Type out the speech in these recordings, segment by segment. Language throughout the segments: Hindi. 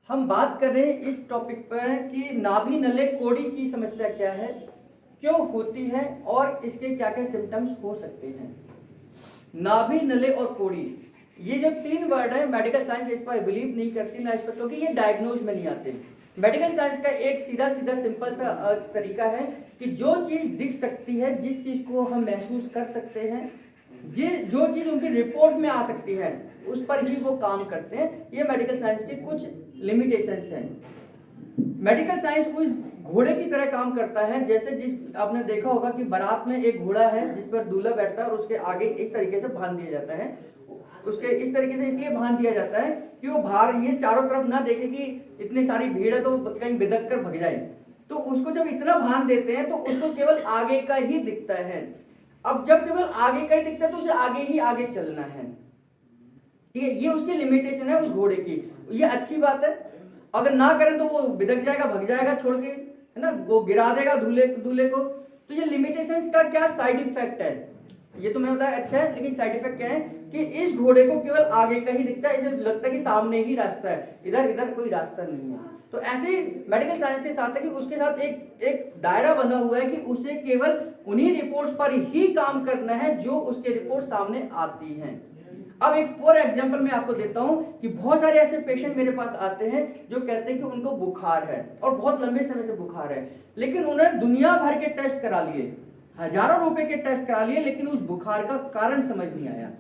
हम बात कर रहे हैं इस टॉपिक पर कि नाभि नले कोड़ी की समस्या क्या है, क्यों होती है और इसके क्या क्या सिम्टम्स हो सकते हैं। नाभि नले और कोड़ी, ये जो तीन वर्ड है, मेडिकल साइंस इस पर बिलीव नहीं करती ना इस पर, क्योंकि ये डायग्नोज में नहीं आते। मेडिकल साइंस का एक सीधा सीधा सिंपल सा तरीका है कि जो चीज दिख सकती है, जिस चीज को हम महसूस कर सकते हैं, जो चीज उनकी रिपोर्ट में आ सकती है, उस पर ही वो काम करते हैं। ये मेडिकल साइंस के कुछ लिमिटेशंस हैं। मेडिकल साइंस उस घोड़े की तरह काम करता है, जैसे जिस आपने देखा होगा कि बारात में एक घोड़ा है जिस पर दूल्हा बैठता है और उसके आगे इस तरीके से बांध दिया जाता है। उसके इस तरीके से इसलिए बांध दिया जाता है कि वो बाहर ये चारों तरफ ना देखे कि इतनी सारी भीड़ है तो कहीं बिदक कर भग जाए। तो उसको जब इतना बांध देते हैं तो उसको केवल आगे का ही दिखता है। अब जब केवल आगे का ही दिखता है तो उसे आगे ही आगे चलना है। ठीक है, ये उसकी लिमिटेशन है उस घोड़े की। ये अच्छी बात है, अगर ना करें तो वो बिदक जाएगा, भग जाएगा छोड़ के, है ना, वो गिरा देगा दूल्हे को। तो ये लिमिटेशंस का क्या साइड इफेक्ट है, ये तो मैंने बताया अच्छा है, लेकिन साइड इफेक्ट क्या है कि इस घोड़े को केवल आगे का ही दिखता है, इसे लगता है कि सामने ही रास्ता है, इधर कोई रास्ता नहीं है। तो ऐसे ही मेडिकल साइंस के साथ है कि उसके साथ एक दायरा बंधा हुआ है कि उसे केवल उन्हीं रिपोर्ट्स पर ही काम करना है जो उसके रिपोर्ट सामने आती हैं। अब एक फॉर एग्जांपल मैं आपको देता हूं कि बहुत सारे ऐसे पेशेंट मेरे पास आते हैं जो कहते हैं कि उनको बुखार है और बहुत लंबे समय से बुखार है, लेकिन उन्हें दुनिया भर के टेस्ट करा लिए, हजारों रुपए के टेस्ट करा लिए, लेकिन उस बुखार का कारण समझ नहीं आया।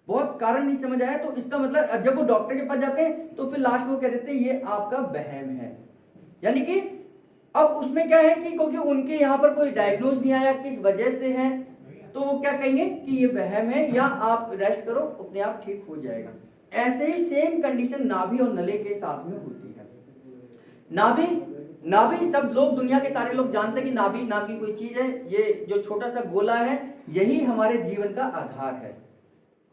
बहुत कारण नहीं समझ आया, तो इसका मतलब जब वो डॉक्टर के पास जाते हैं तो फिर लास्ट वो कह देते हैं ये आपका वहम है। यानी कि अब उसमें क्या है कि क्योंकि उनके यहाँ पर कोई डायग्नोज नहीं आया किस वजह से है, तो वो क्या कहेंगे कि ये वहम है या आप रेस्ट करो अपने आप ठीक हो जाएगा। ऐसे ही सेम कंडीशन नाभि और नले के साथ में होती है। नाभि सब लोग, दुनिया के सारे लोग जानते हैं कि नाभि नाम की कोई चीज है। ये जो छोटा सा गोला है यही हमारे जीवन का आधार है,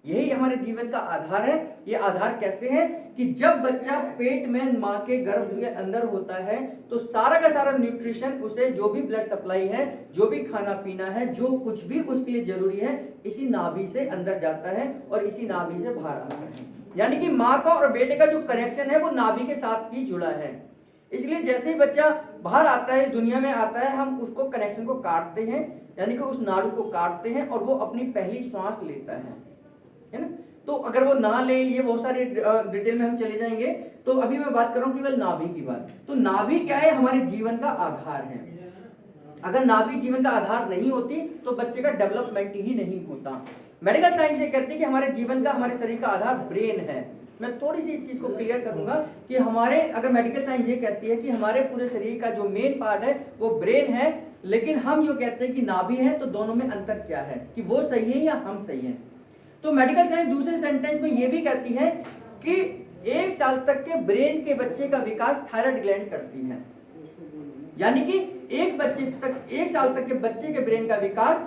यही हमारे जीवन का आधार है। ये आधार कैसे है कि जब बच्चा पेट में मां के गर्भ के अंदर होता है तो सारा का सारा न्यूट्रिशन, उसे जो भी ब्लड सप्लाई है, जो भी खाना पीना है, जो कुछ भी उसके लिए जरूरी है, इसी नाभि से अंदर जाता है और इसी नाभि से बाहर आता है। यानी कि माँ का और बेटे का जो कनेक्शन है वो नाभि के साथ ही जुड़ा है। इसलिए जैसे ही बच्चा बाहर आता है, इस दुनिया में आता है, हम उसको कनेक्शन को काटते हैं, यानी कि उस नाड़ू को काटते हैं और वो अपनी पहली श्वास लेता है ना। तो अगर वो ना ले, ये बहुत सारे डिटेल में हम चले जाएंगे, तो अभी मैं बात कर रहा हूं केवल नाभि की बात। तो नाभि क्या है, हमारे जीवन का आधार है। अगर नाभि जीवन का आधार नहीं होती तो बच्चे का डेवलपमेंट ही नहीं होता। मेडिकल साइंस ये कहती है कि हमारे जीवन का, हमारे शरीर का आधार ब्रेन है। मैं थोड़ी सी इस चीज को क्लियर करूंगा कि हमारे, अगर मेडिकल साइंस ये कहती है कि हमारे पूरे शरीर का जो मेन पार्ट है वो ब्रेन है, लेकिन हम जो कहते हैं कि नाभि है, तो दोनों में अंतर क्या है कि वो सही है या हम सही हैं। तो मेडिकल साइंस दूसरे सेंटेंस में ये भी कहती है कि 1 साल तक के ब्रेन के बच्चे का विकास थायराइड ग्लैंड करती है। यानी कि एक साल तक के बच्चे के ब्रेन का विकास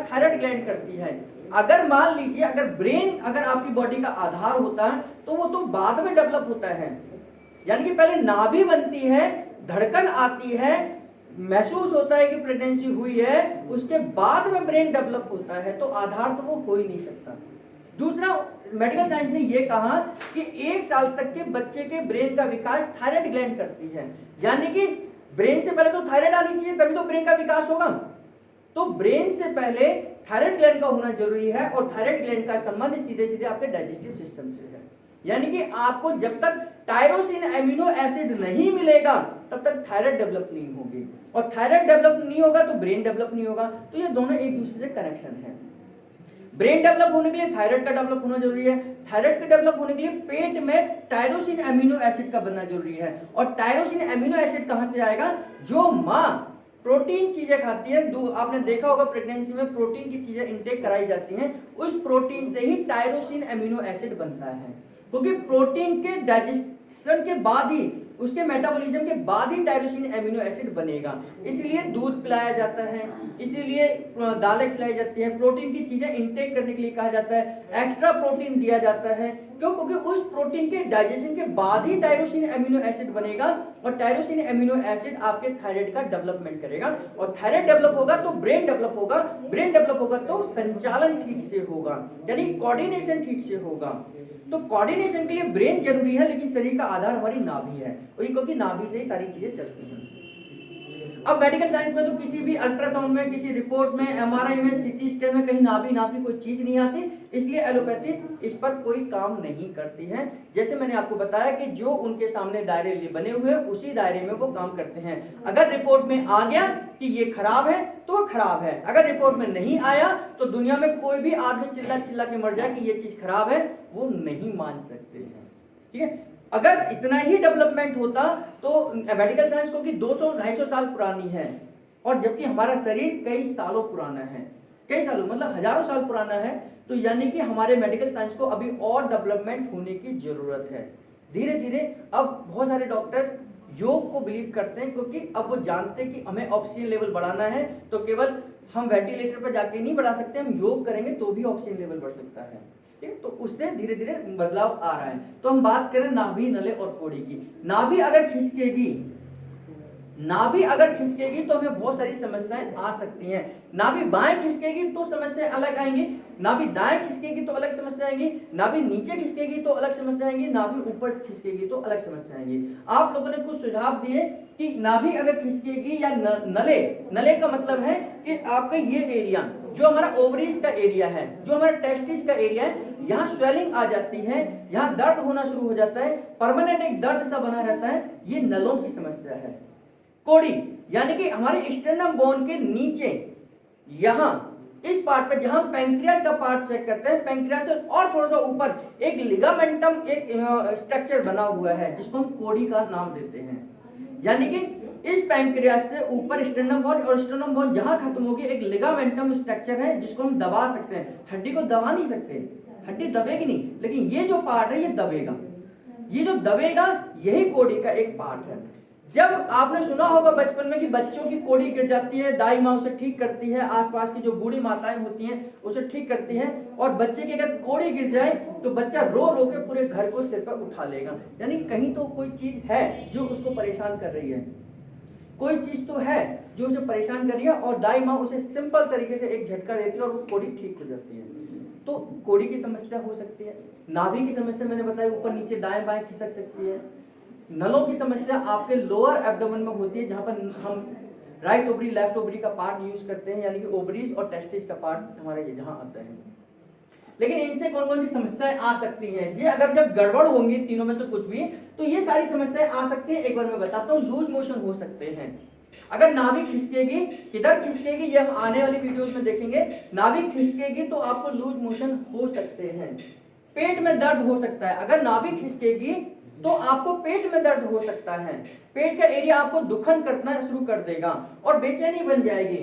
थायराइड ग्लैंड करती है। अगर मान लीजिए अगर आपकी बॉडी का आधार होता है तो वो तो बाद में डेवलप होता है। यानी कि पहले नाभि बनती है, धड़कन आती है, महसूस होता है कि प्रेगनेंसी हुई है, उसके बाद में ब्रेन डेवलप होता है, तो आधार तो वो हो ही नहीं सकता। दूसरा, मेडिकल साइंस ने ये कहा कि 1 साल तक के बच्चे के ब्रेन का विकास थायराइड ग्लैंड करती है। यानी कि ब्रेन से पहले तो थायराइड आनी चाहिए, तभी तो ब्रेन का विकास होगा। तो ब्रेन से पहले थायराइड ग्लैंड का होना जरूरी है, और थायराइड ग्लैंड का संबंध सीधे सीधे आपके डाइजेस्टिव सिस्टम से है। यानी कि आपको जब तक टायरोसिन एमिनो एसिड नहीं मिलेगा तब तक थायराइड डेवलप नहीं होगी, और थायराइड डेवलप नहीं होगा तो ब्रेन डेवलप नहीं होगा। तो ये दोनों एक दूसरे से कनेक्शन है। ब्रेन डेवलप होने के लिए थायराइड का डेवलप होना जरूरी है, थायराइड का डेवलप होने के लिए पेट में टायरोसिन एमिनो एसिड का बनना जरूरी है। और टायरोसिन एमिनो एसिड कहां से आएगा, जो मां प्रोटीन चीजें खाती है, आपने देखा होगा प्रेगनेंसी में प्रोटीन की चीजें इंटेक कराई जाती हैं, उस प्रोटीन से ही टायरोसिन एमिनो एसिड बनता है। क्योंकि प्रोटीन के डाइजेशन के बाद ही, उसके मेटाबॉलिज्म के बाद ही टायरोसिन एमिनो एसिड बनेगा। इसलिए दूध पिलाया जाता है, इसीलिए दालें खिलाई जाती हैं, प्रोटीन की चीजें इंटेक करने के लिए कहा जाता है, एक्स्ट्रा प्रोटीन दिया जाता है। क्यों? क्योंकि उस प्रोटीन के डाइजेशन के बाद ही टायरोसिन एमिनो एसिड बनेगा, और टायरोसिन एमिनो एसिड आपके थायराइड का डेवलपमेंट करेगा, और थायराइड डेवलप होगा तो ब्रेन डेवलप होगा, ब्रेन डेवलप होगा तो संचालन ठीक से होगा, यानी कोऑर्डिनेशन ठीक से होगा। तो कोऑर्डिनेशन के लिए ब्रेन जरूरी है, लेकिन शरीर का आधार हमारी नाभि है, क्योंकि नाभि से ही सारी चीजें चलती हैं। अब मेडिकल साइंस में तो किसी भी अल्ट्रासाउंड में, किसी रिपोर्ट में, एमआरआई में, सीटी स्कैन में कहीं नाभि नाभि कोई चीज नहीं आती, इसलिए एलोपैथी इस पर कोई काम नहीं करती है। जैसे मैंने आपको बताया कि जो उनके सामने दायरे बने हुए उसी दायरे में वो काम करते हैं। अगर रिपोर्ट में आ गया कि ये खराब है तो वो खराब है, अगर रिपोर्ट में नहीं आया तो दुनिया में कोई भी आदमी चिल्ला चिल्ला के मर जाए कि ये चीज खराब है, वो नहीं मान सकते हैं। ठीक है, अगर इतना ही डेवलपमेंट होता तो मेडिकल साइंस को कि 200-250 साल पुरानी है, और जबकि हमारा शरीर कई सालों पुराना है, कई सालों मतलब हजारों साल पुराना है, तो यानी कि हमारे मेडिकल साइंस को अभी और डेवलपमेंट होने की जरूरत है। धीरे धीरे अब बहुत सारे डॉक्टर्स योग को बिलीव करते हैं, क्योंकि अब वो जानते हैं कि हमें ऑक्सीजन लेवल बढ़ाना है तो केवल हम वेंटिलेटर पर जाके नहीं बढ़ा सकते, हम योग करेंगे तो भी ऑक्सीजन लेवल बढ़ सकता है। ठीक, तो उससे धीरे धीरे बदलाव आ रहा है। तो हम बात करें नाभि, नले और कोड़ी की। नाभि अगर खिसकेगी, नाभि अगर खिसकेगी तो हमें बहुत सारी समस्याएं आ सकती हैं। नाभि बाएं खिसकेगी तो समस्याएं अलग आएंगी, नाभि दाएं खिसकेगी तो अलग समस्या आएंगी, नाभि नीचे खिसकेगी तो अलग समस्या आएंगी, नाभि ऊपर खिसकेगी तो अलग समस्या आएंगी। आप लोगों ने कुछ सुझाव दिए कि नाभि अगर खिसकेगी या नले, नले का मतलब है कि आपका ये एरिया जो हमारा ओवरीज का एरिया है, जो हमारा टेस्टिस का एरिया है, यहाँ स्वेलिंग आ जाती है, यहाँ दर्द होना शुरू हो जाता है, परमानेंट एक दर्द सा बना रहता है, ये नलों की समस्या है। कोड़ी यानी कि हमारे स्टर्नम बोन के नीचे यहां इस पार्ट पे जहां पैंक्रियास का पार्ट चेक करते हैं, पैंक्रियास से और थोड़ा सा ऊपर एक लिगामेंटम एक स्ट्रक्चर बना हुआ है जिसको हम कोड़ी का नाम देते हैं। यानी कि इस पैंक्रियास से ऊपर स्टर्नम बोन, और स्टर्नम बोन जहां खत्म होगी एक लिगामेंटम स्ट्रक्चर है जिसको हम दबा सकते हैं। हड्डी को दबा नहीं सकते, हड्डी दबेगी नहीं, लेकिन ये जो पार्ट है ये दबेगा, ये जो दबेगा यही कोड़ी का एक पार्ट है। जब आपने सुना होगा बचपन में कि बच्चों की कोड़ी गिर जाती है, दाई माँ उसे ठीक करती है, आसपास की जो बूढ़ी माताएं होती हैं उसे ठीक करती हैं, और बच्चे की अगर कोड़ी गिर जाए तो बच्चा रो रो के पूरे घर को सिर पर उठा लेगा। यानी कहीं तो कोई चीज है जो उसको परेशान कर रही है, कोई चीज तो है जो उसे परेशान कर रही है, और दाई माँ उसे सिंपल तरीके से एक झटका देती है और वो कोड़ी ठीक हो जाती है। तो कोड़ी की समस्या हो सकती है। नाभि की समस्या मैंने बताई, ऊपर नीचे दाएं बाएं खिसक सकती है। नलों की समस्या आपके लोअर एब्डोमेन में होती है, जहां पर हम राइट ओवरी लेफ्ट ओवरी का पार्ट यूज करते हैं, यानी कि ओवरीज और टेस्टिस का पार्ट हमारे यहाँ आता है। लेकिन इनसे कौन कौन सी समस्याएं आ सकती हैं, ये अगर जब गड़बड़ होंगी तीनों में से कुछ भी, तो ये सारी समस्याएं आ सकती हैं। एक बार मैं बताता हूँ, लूज मोशन हो सकते हैं। अगर नाभि खिसकेगी, किधर खिसकेगी ये हम आने वाली वीडियोस में देखेंगे। नाभि खिसकेगी तो आपको लूज मोशन हो सकते हैं। पेट में दर्द हो सकता है, अगर नाभि खिसकेगी तो आपको पेट में दर्द हो सकता है, पेट का एरिया आपको दुखन करना शुरू कर देगा और बेचैनी बन जाएगी,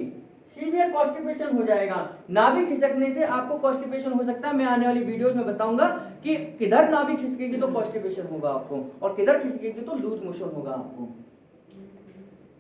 सीवियर कॉन्स्टिपेशन हो जाएगा। नाभि खिसकने से आपको कॉन्स्टिपेशन हो सकता है। मैं आने वाली वीडियोस में बताऊंगा कि किधर नाभि खिसकेगी तो कॉन्स्टिपेशन होगा आपको, और किधर खिसकेगी तो लूज मोशन होगा आपको।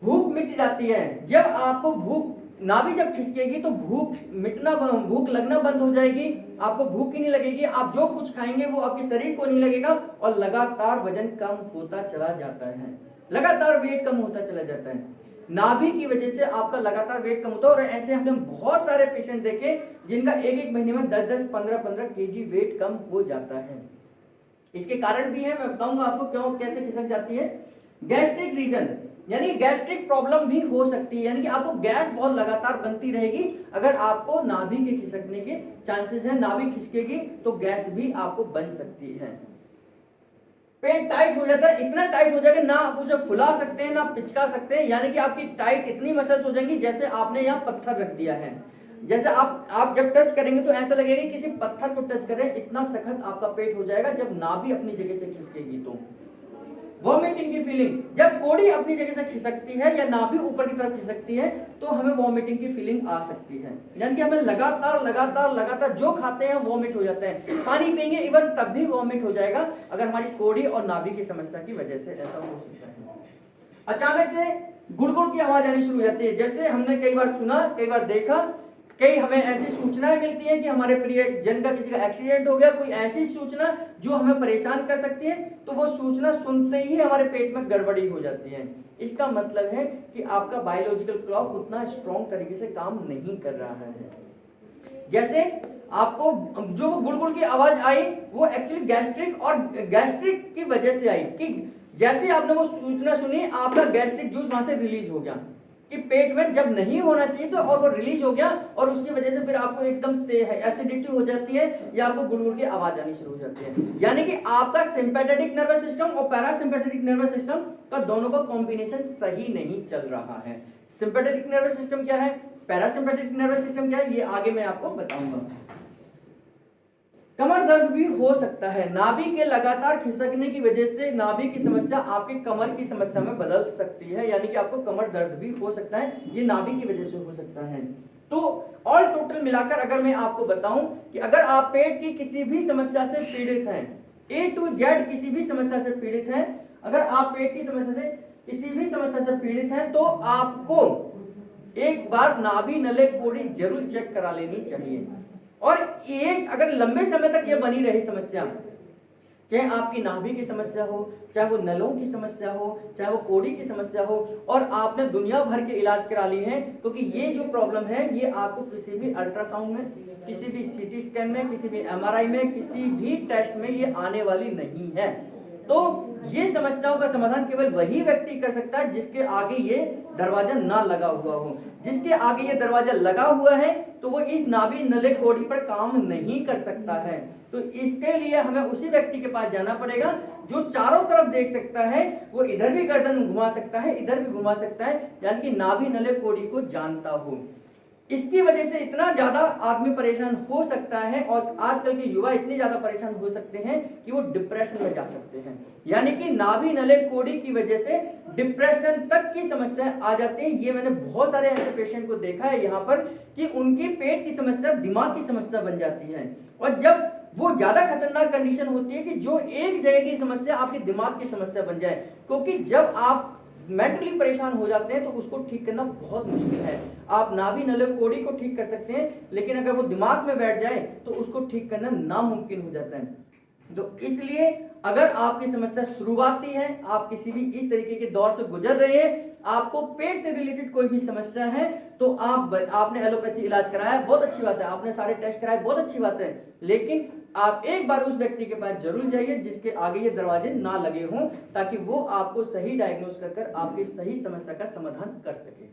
भूख मिट जाती है, जब आपको भूख, नाभि जब खिसकेगी तो भूख लगना बंद हो जाएगी, आपको भूख ही नहीं लगेगी, आप जो कुछ खाएंगे वो आपके शरीर को नहीं लगेगा, और लगातार वजन कम होता चला जाता है, लगातार वेट कम होता चला जाता है। नाभि की वजह से आपका लगातार वेट कम होता है, और ऐसे हमने बहुत सारे पेशेंट देखे जिनका एक महीने में 10-10, 15-15 केजी वेट कम हो जाता है। इसके कारण भी है, मैं बताऊंगा आपको क्यों, कैसे खिसक जाती है। गैस्ट्रिक रीजन यानी गैस्ट्रिक प्रॉब्लम भी हो सकती है, यानी कि आपको गैस बहुत लगातार बनती रहेगी अगर आपको नाभि के खिसकने के चांसेस हैं। नाभि खिसकेगी तो गैस भी आपको बन सकती है। पेट टाइट हो जाता है, इतना टाइट हो जाएगा ना आप उसे फुला सकते हैं ना पिचका सकते हैं, यानी कि आपकी टाइट इतनी मसल्स हो जाएंगी जैसे आपने यहाँ पत्थर रख दिया है। जैसे आप जब टच करेंगे तो ऐसा लगेगा कि किसी पत्थर को टच कर रहे हैं, इतना सख्त आपका पेट हो जाएगा जब नाभि अपनी जगह से खिसकेगी। तो वॉमिटिंग की फीलिंग, जब कोड़ी अपनी जगह से खिसकती है या नाभि ऊपर की तरफ खिसकती है तो हमें वॉमिटिंग की फीलिंग आ सकती है, यानी कि हमें लगातार जो खाते हैं वॉमिट हो जाते हैं, पानी पिएंगे इवन तब भी वॉमिट हो जाएगा, अगर हमारी कोड़ी और नाभि की समस्या की वजह से ऐसा हो सकता है। अचानक से गुड़गुड़ की आवाज आनी शुरू हो जाती है, जैसे हमने कई बार सुना, कई बार देखा, कई हमें ऐसी सूचनाएं मिलती हैं कि हमारे प्रिय जन का किसी का एक्सीडेंट हो गया, कोई ऐसी सूचना जो हमें परेशान कर सकती है, तो वो सूचना सुनते ही हमारे पेट में गड़बड़ी हो जाती है। इसका मतलब है कि आपका बायोलॉजिकल क्लॉक उतना स्ट्रॉन्ग तरीके से काम नहीं कर रहा है। जैसे आपको जो वो गुड़गुड़ की आवाज आई वो एक्चुअली गैस्ट्रिक की वजह से आई कि जैसे आपने वो सूचना सुनी आपका गैस्ट्रिक जूस वहां से रिलीज हो गया कि पेट में जब नहीं होना चाहिए तो और वो रिलीज हो गया और उसकी वजह से फिर आपको एकदम एसिडिटी हो जाती है या आपको गुड़गुड़ की आवाज आनी शुरू हो जाती है। यानी कि आपका सिंपैथेटिक नर्वस सिस्टम और पैरासिम्पैथेटिक नर्वस सिस्टम का दोनों का कॉम्बिनेशन सही नहीं चल रहा है। सिंपैथेटिक नर्वस सिस्टम क्या है, पैरासिम्पैथेटिक नर्वस सिस्टम क्या है, ये आगे मैं आपको बताऊंगा। कमर दर्द भी हो सकता है। नाभि के लगातार खिसकने की वजह से नाभि की समस्या आपके कमर की समस्या में बदल सकती है, यानी कि आपको कमर दर्द भी हो सकता है, ये नाभि की वजह से हो सकता है। तो ऑल टोटल मिलाकर अगर मैं आपको बताऊं कि अगर आप पेट की किसी भी समस्या से पीड़ित हैं, A to Z किसी भी समस्या से पीड़ित हैं, अगर आप पेट की समस्या से किसी भी समस्या से पीड़ित हैं तो आपको एक बार नाभि नले कोड़ी जरूर चेक करा लेनी चाहिए। और एक अगर लंबे समय तक यह बनी रही समस्या, चाहे आपकी नाभि की समस्या हो, चाहे वो नलों की समस्या हो, चाहे वो कोड़ी की समस्या हो, और आपने दुनिया भर के इलाज करा लिए हैं, क्योंकि ये जो प्रॉब्लम है ये आपको किसी भी अल्ट्रासाउंड में, किसी भी सीटी स्कैन में, किसी भी MRI में, किसी भी टेस्ट में ये आने वाली नहीं है। तो ये समस्याओं का समाधान केवल वही व्यक्ति कर सकता है जिसके आगे ये दरवाजा ना लगा हुआ हो। जिसके आगे ये दरवाजा लगा हुआ है तो वो इस नाभि नले कोड़ी पर काम नहीं कर सकता है। तो इसके लिए हमें उसी व्यक्ति के पास जाना पड़ेगा जो चारों तरफ देख सकता है, वो इधर भी गर्दन घुमा सकता है, इधर भी घुमा सकता है, यानी कि नाभि नले कोड़ी को जानता हो। इसकी वजह से इतना ज्यादा आदमी परेशान हो सकता है और आजकल के युवा इतने ज्यादा परेशान हो सकते हैं कि वो डिप्रेशन में जा सकते हैं। यानी कि नाभि नले कोड़ी की वजह से डिप्रेशन तक की समस्या आ जाती है। ये मैंने बहुत सारे ऐसे पेशेंट को देखा है यहाँ पर कि उनकी पेट की समस्या दिमाग की समस्या बन जाती है, और जब वो ज्यादा खतरनाक कंडीशन होती है कि जो एक जगह की समस्या आपके दिमाग की समस्या बन जाए, क्योंकि जब आप मेंटली परेशान हो जाते हैं तो उसको ठीक करना बहुत मुश्किल है। आप नाभि नले कोड़ी को ठीक कर सकते हैं, लेकिन अगर वो दिमाग में बैठ जाए तो उसको ठीक करना नामुमकिन हो जाता है। तो इसलिए अगर आपकी समस्या शुरुआती है, आप किसी भी इस तरीके के दौर से गुजर रहे हैं, आपको पेट से रिलेटेड कोई भी समस्या है तो आपने एलोपैथी इलाज कराया, बहुत अच्छी बात है, आपने सारे टेस्ट कराए, बहुत अच्छी बात है, लेकिन आप एक बार उस व्यक्ति के पास जरूर जाइए जिसके आगे ये दरवाजे ना लगे हों, ताकि वो आपको सही डायग्नोज कर आपकी सही समस्या का समाधान कर सके।